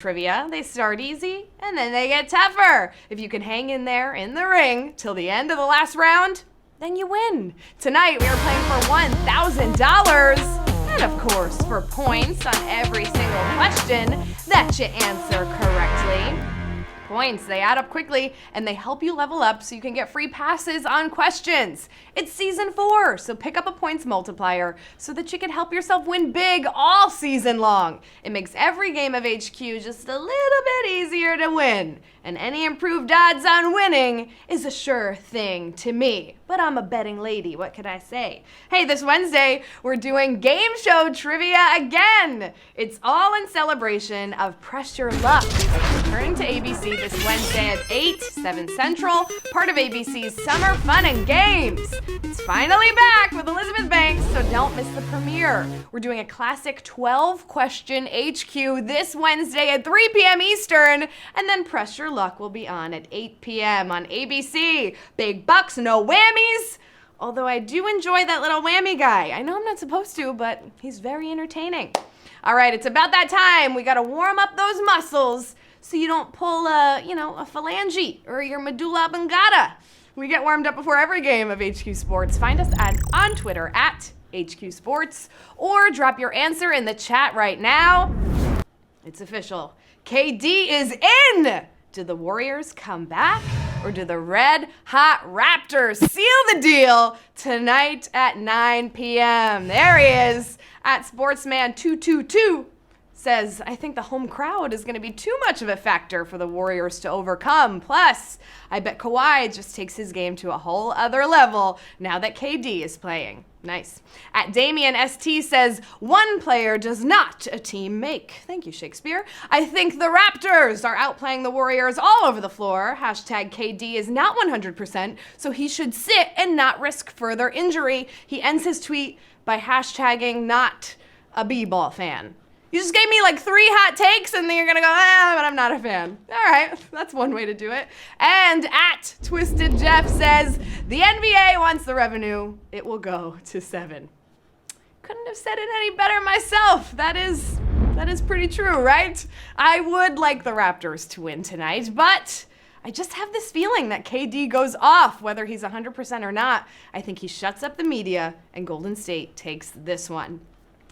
trivia. They start easy and then they get tougher. If you can hang in there in the ring till the end of the last round, then you win. Tonight we are playing for $1,000 and of course for points on every single question that you answer correctly. Points, they add up quickly and they help you level up so you can get free passes on questions. It's season 4, so pick up a points multiplier so that you can help yourself win big all season long. It makes every game of HQ just a little bit easier to win. And any improved odds on winning is a sure thing to me. But I'm a betting lady, what could I say? Hey, this Wednesday, we're doing game show trivia again. It's all in celebration of Press Your Luck. Returning to ABC this Wednesday at 8, 7 Central, part of ABC's Summer Fun and Games. It's finally back with Elizabeth Banks, so don't miss the premiere. We're doing a classic 12-question HQ this Wednesday at 3 p.m. Eastern, and then Press Your Luck will be on at 8 p.m. on ABC. Big bucks, no whammies. Although I do enjoy that little whammy guy. I know I'm not supposed to, but he's very entertaining. All right, it's about that time. We gotta warm up those muscles so you don't pull a phalange or your medulla oblongata. We get warmed up before every game of HQ Sports. Find us on Twitter at HQ Sports or drop your answer in the chat right now. It's official. KD is in! Do the Warriors come back or do the Red Hot Raptors seal the deal tonight at 9 p.m.? There he is at Sportsman222. Says, I think the home crowd is going to be too much of a factor for the Warriors to overcome. Plus, I bet Kawhi just takes his game to a whole other level now that KD is playing. Nice. At Damien ST says, one player does not a team make. Thank you, Shakespeare. I think the Raptors are outplaying the Warriors all over the floor. Hashtag KD is not 100%, so he should sit and not risk further injury. He ends his tweet by hashtagging not a b-ball fan. You just gave me like 3 hot takes and then you're gonna go, but I'm not a fan. All right, that's one way to do it. And at Twisted Jeff says, the NBA wants the revenue. It will go to 7. Couldn't have said it any better myself. That is pretty true, right? I would like the Raptors to win tonight, but I just have this feeling that KD goes off, whether he's 100% or not. I think he shuts up the media and Golden State takes this one.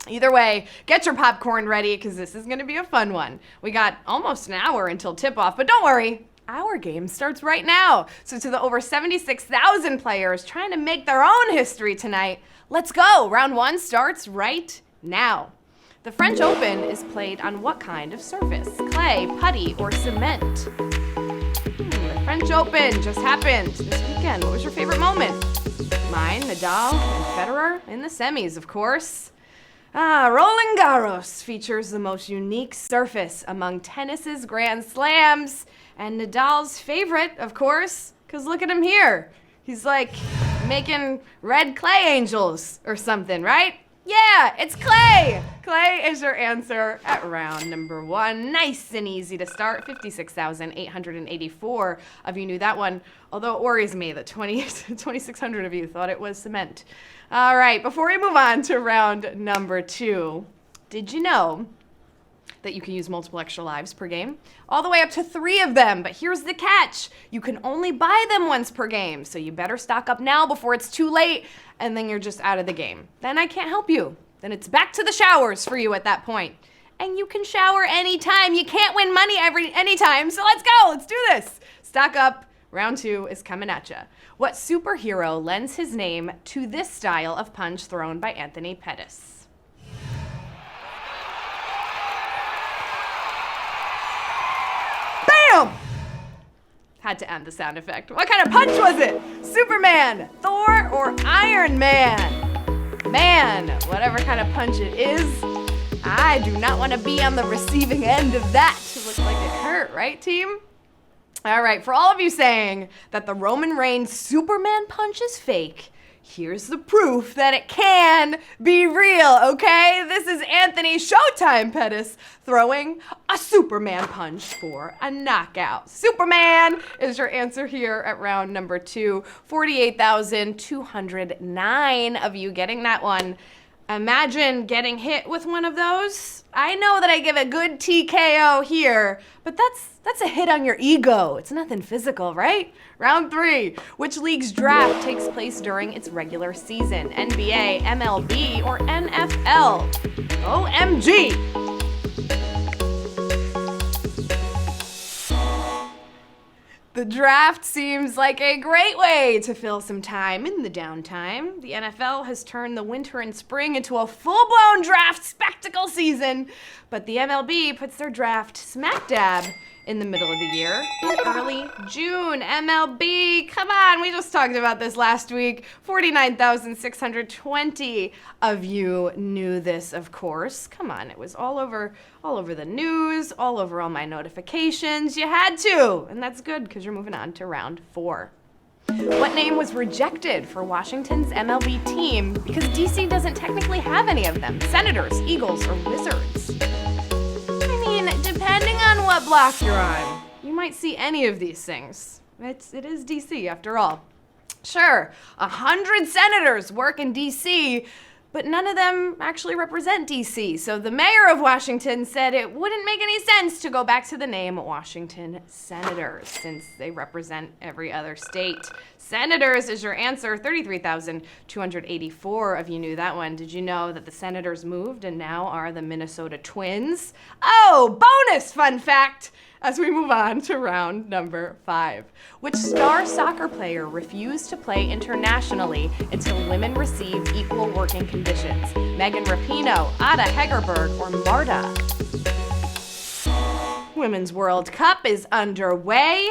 Either way, get your popcorn ready because this is going to be a fun one. We got almost an hour until tip-off, but don't worry, our game starts right now. So to the over 76,000 players trying to make their own history tonight, let's go. Round 1 starts right now. The French Open is played on what kind of surface? Clay, putty, or cement? The French Open just happened this weekend. What was your favorite moment? Mine, Nadal, and Federer in the semis, of course. Roland Garros features the most unique surface among tennis's Grand Slams, and Nadal's favorite, of course, because look at him here. He's like making red clay angels or something, right? Yeah, it's clay! Clay is your answer at round number 1. Nice and easy to start. 56,884 of you knew that one, although it worries me that 2,600 of you thought it was cement. All right, before we move on to round number 2, did you know that you can use multiple extra lives per game? All the way up to 3 of them, but here's the catch. You can only buy them once per game, so you better stock up now before it's too late, and then you're just out of the game. Then I can't help you. Then it's back to the showers for you at that point. And you can shower anytime. You can't win money anytime, so let's go. Let's do this. Stock up. Round 2 is coming at you. What superhero lends his name to this style of punch thrown by Anthony Pettis? Bam! Had to add the sound effect. What kind of punch was it? Superman, Thor, or Iron Man? Man, whatever kind of punch it is, I do not want to be on the receiving end of that. It looks like it hurt, right, team? All right, for all of you saying that the Roman Reigns Superman punch is fake, here's the proof that it can be real, okay? This is Anthony Showtime Pettis throwing a Superman punch for a knockout. Superman is your answer here at round number 2. 48,209 of you getting that one. Imagine getting hit with one of those. I know that I give a good TKO here, but that's a hit on your ego. It's nothing physical, right? Round 3. Which league's draft takes place during its regular season? NBA, MLB, or NFL? OMG! The draft seems like a great way to fill some time in the downtime. The NFL has turned the winter and spring into a full-blown draft spectacle season, but the MLB puts their draft smack dab in the middle of the year in early June. MLB, come on, we just talked about this last week. 49,620 of you knew this, of course. Come on, it was all over the news, all over all my notifications. You had to, and that's good because you're moving on to round 4. What name was rejected for Washington's MLB team because DC doesn't technically have any of them? Senators, Eagles, or Wizards? Depending on what block you're on, you might see any of these things. It is DC after all. Sure, 100 senators work in DC, but none of them actually represent DC. So the mayor of Washington said it wouldn't make any sense to go back to the name Washington Senators since they represent every other state. Senators is your answer. 33,284 of you knew that one. Did you know that the Senators moved and now are the Minnesota Twins? Oh, bonus fun fact! As we move on to round number 5. Which star soccer player refused to play internationally until women received equal working conditions? Megan Rapinoe, Ada Hegerberg, or Marta? Women's World Cup is underway,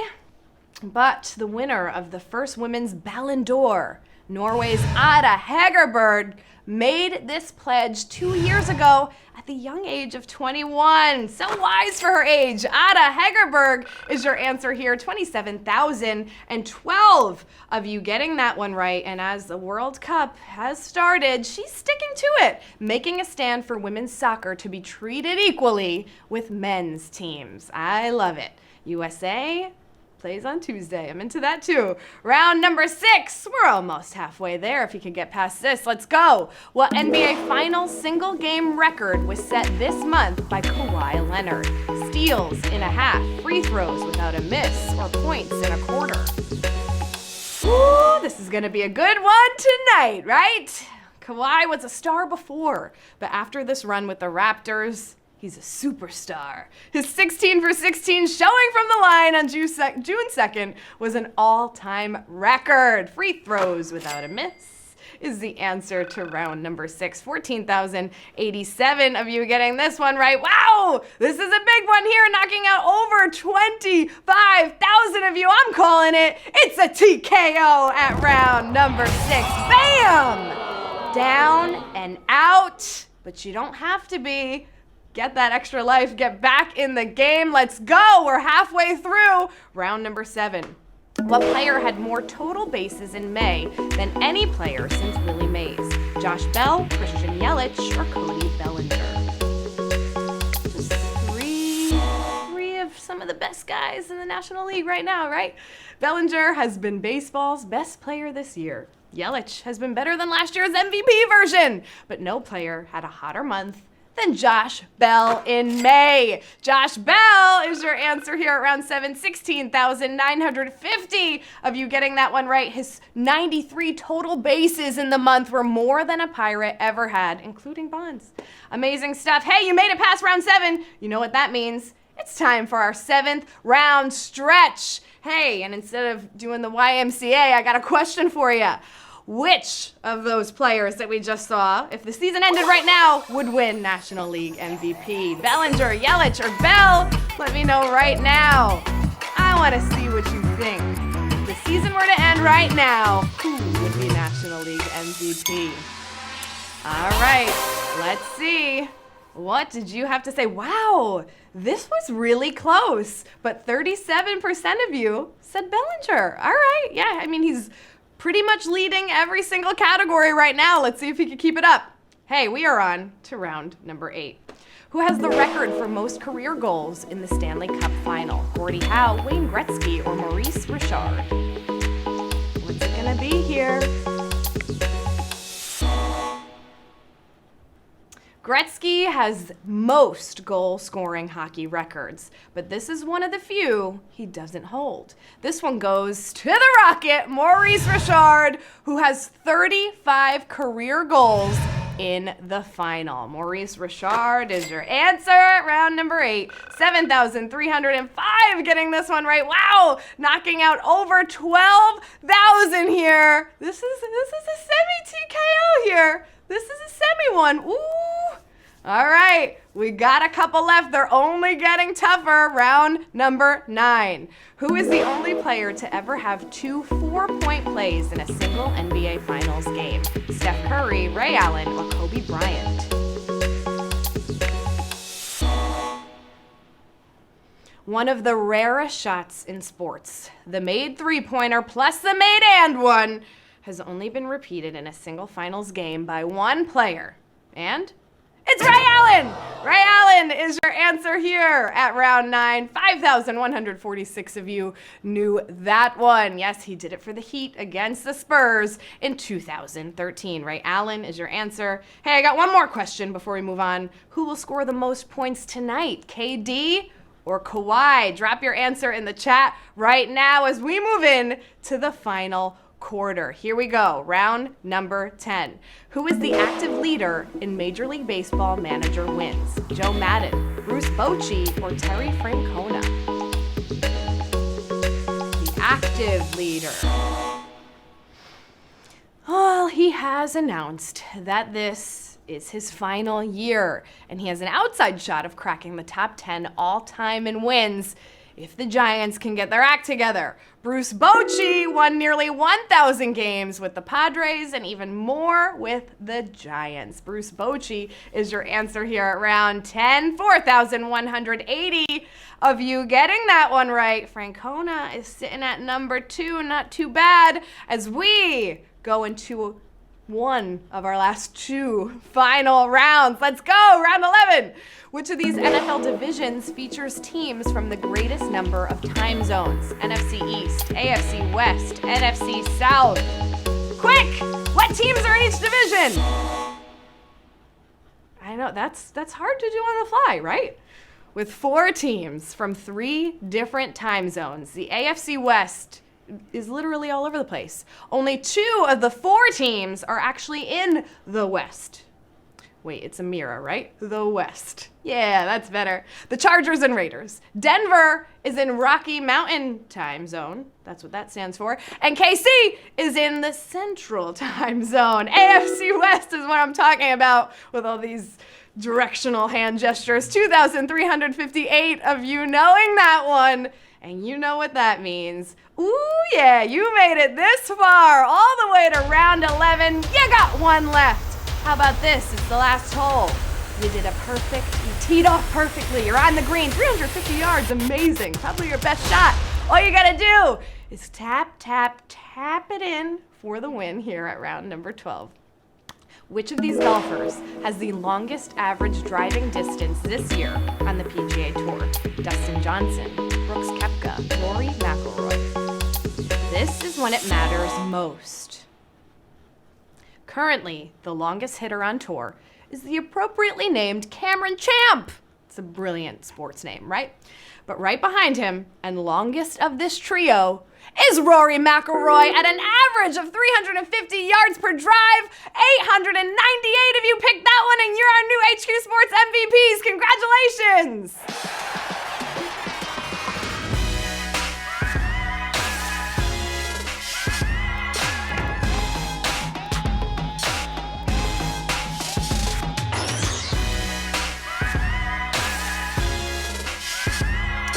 but the winner of the first women's Ballon d'Or, Norway's Ada Hegerberg, made this pledge 2 years ago at the young age of 21. So wise for her age. Ada Hegerberg is your answer here. 27,012 of you getting that one right. And as the World Cup has started, she's sticking to it, making a stand for women's soccer to be treated equally with men's teams. I love it. USA plays on Tuesday. I'm into that too. Round number 6. We're almost halfway there. If you can get past this, let's go. What NBA final single game record was set this month by Kawhi Leonard? Steals in a half, free throws without a miss, or points in a quarter? Ooh, this is gonna be a good one tonight, right? Kawhi was a star before, but after this run with the Raptors, he's a superstar. His 16 for 16 showing from the line on June 2nd was an all-time record. Free throws without a miss is the answer to round number 6. 14,087 of you getting this one right. Wow, this is a big one here, knocking out over 25,000 of you. I'm calling it. It's a TKO at round number 6. Bam! Down and out, but you don't have to be. Get that extra life, get back in the game. Let's go. We're halfway through round number 7. What player had more total bases in May than any player since Willie Mays? Josh Bell, Christian Yelich, or Cody Bellinger? Just three of some of the best guys in the National League right now, right? Bellinger has been baseball's best player this year. Yelich has been better than last year's MVP version, but no player had a hotter month than Josh Bell in May. Josh Bell is your answer here at round 7. 16,950 of you getting that one right. His 93 total bases in the month were more than a Pirate ever had, including Bonds. Amazing stuff. Hey, you made it past round 7. You know what that means. It's time for our 7th round stretch. Hey, and instead of doing the YMCA, I got a question for you. Which of those players that we just saw, if the season ended right now, would win National League MVP? Bellinger, Yelich, or Bell? Let me know right now. I want to see what you think. If the season were to end right now, who would be National League MVP? All right, let's see. What did you have to say? Wow, this was really close, but 37% of you said Bellinger. All right, yeah, I mean, he's pretty much leading every single category right now. Let's see if he can keep it up. Hey, we are on to round number 8. Who has the record for most career goals in the Stanley Cup final? Gordie Howe, Wayne Gretzky, or Maurice Richard? What's it gonna be here? Gretzky has most goal-scoring hockey records, but this is one of the few he doesn't hold. This one goes to the Rocket, Maurice Richard, who has 35 career goals in the final. Maurice Richard is your answer at round number 8. 7,305 getting this one right. Wow, knocking out over 12,000 here. This is a semi-TKO here. This is a semi one. Ooh. All right, we got a couple left. They're only getting tougher. Round number 9. Who is the only player to ever have 2 4-point plays in a single NBA Finals game? Steph Curry, Ray Allen, or Kobe Bryant? One of the rarest shots in sports, the made three-pointer plus the made and one, has only been repeated in a single finals game by one player. And it's Ray Allen! Ray Allen is your answer here at round 9. 5,146 of you knew that one. Yes, he did it for the Heat against the Spurs in 2013. Ray Allen is your answer. Hey, I got one more question before we move on. Who will score the most points tonight? KD or Kawhi? Drop your answer in the chat right now as we move in to the final quarter. Here we go. Round number 10. Who is the active leader in Major League Baseball manager wins? Joe Madden, Bruce Bochy, or Terry Francona? The active leader. Well, he has announced that this is his final year, and he has an outside shot of cracking the top 10 all-time in wins if the Giants can get their act together. Bruce Bochy won nearly 1,000 games with the Padres and even more with the Giants. Bruce Bochy is your answer here at round 10. 4,180 of you getting that one right. Francona is sitting at number 2, not too bad, as we go into one of our last 2 final rounds. Let's go, round 11. Which of these NFL divisions features teams from the greatest number of time zones? NFC East, AFC West, NFC South. Quick! What teams are in each division? I know, that's hard to do on the fly, right? With 4 teams from 3 different time zones, the AFC West is literally all over the place. Only 2 of the 4 teams are actually in the West. Wait, it's a mirror, right? The West. Yeah, that's better. The Chargers and Raiders. Denver is in Rocky Mountain time zone. That's what that stands for. And KC is in the Central time zone. AFC West is what I'm talking about with all these directional hand gestures. 2,358 of you knowing that one. And you know what that means. Ooh, yeah, you made it this far, all the way to round 11. You got one left. How about this? It's the last hole. You did a perfect, you teed off perfectly. You're on the green, 350 yards, amazing. Probably your best shot. All you gotta do is tap, tap, tap it in for the win here at round number 12. Which of these golfers has the longest average driving distance this year on the PGA Tour? Dustin Johnson, Brooks Koepka, Rory McIlroy. This is when it matters most. Currently, the longest hitter on tour is the appropriately named Cameron Champ. It's a brilliant sports name, right? But right behind him, and longest of this trio, is Rory McIlroy at an average of 350 yards per drive. 898 of you picked that one, and you're our new HQ Sports MVPs. Congratulations!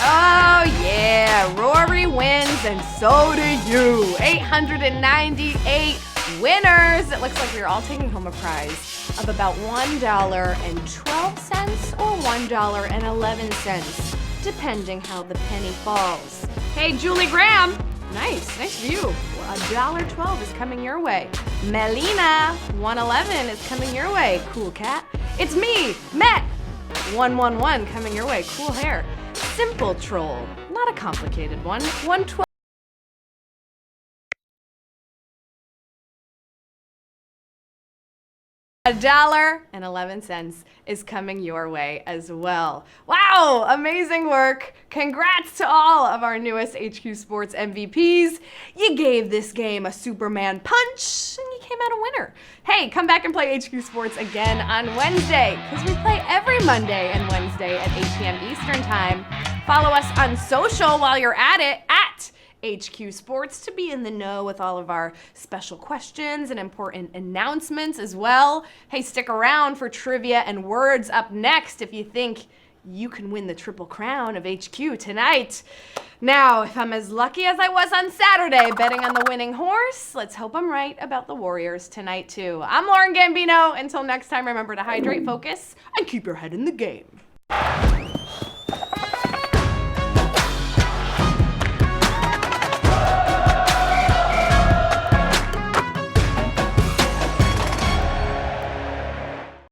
Oh yeah, Rory wins and so do you. 898 winners. It looks like we're all taking home a prize of about $1.12 or $1.11, depending how the penny falls. Hey, Julie Graham. Nice view. $1.12 is coming your way. Melina, $1.11 is coming your way. Cool cat. It's me, Met, $1.11 coming your way. Cool hair. Simple troll, not a complicated one. $1.12. $1.11 is coming your way as well. Wow, amazing work. Congrats to all of our newest HQ Sports MVPs. You gave this game a Superman punch and you came out a winner. Hey, come back and play HQ Sports again on Wednesday, because we play every Monday and Wednesday at 8 p.m. Eastern Time. Follow us on social while you're at it, at HQ Sports, to be in the know with all of our special questions and important announcements as well. Hey, stick around for trivia and words up next if you think you can win the Triple Crown of HQ tonight. Now, if I'm as lucky as I was on Saturday betting on the winning horse, let's hope I'm right about the Warriors tonight too. I'm Lauren Gambino. Until next time, remember to hydrate, focus, and keep your head in the game.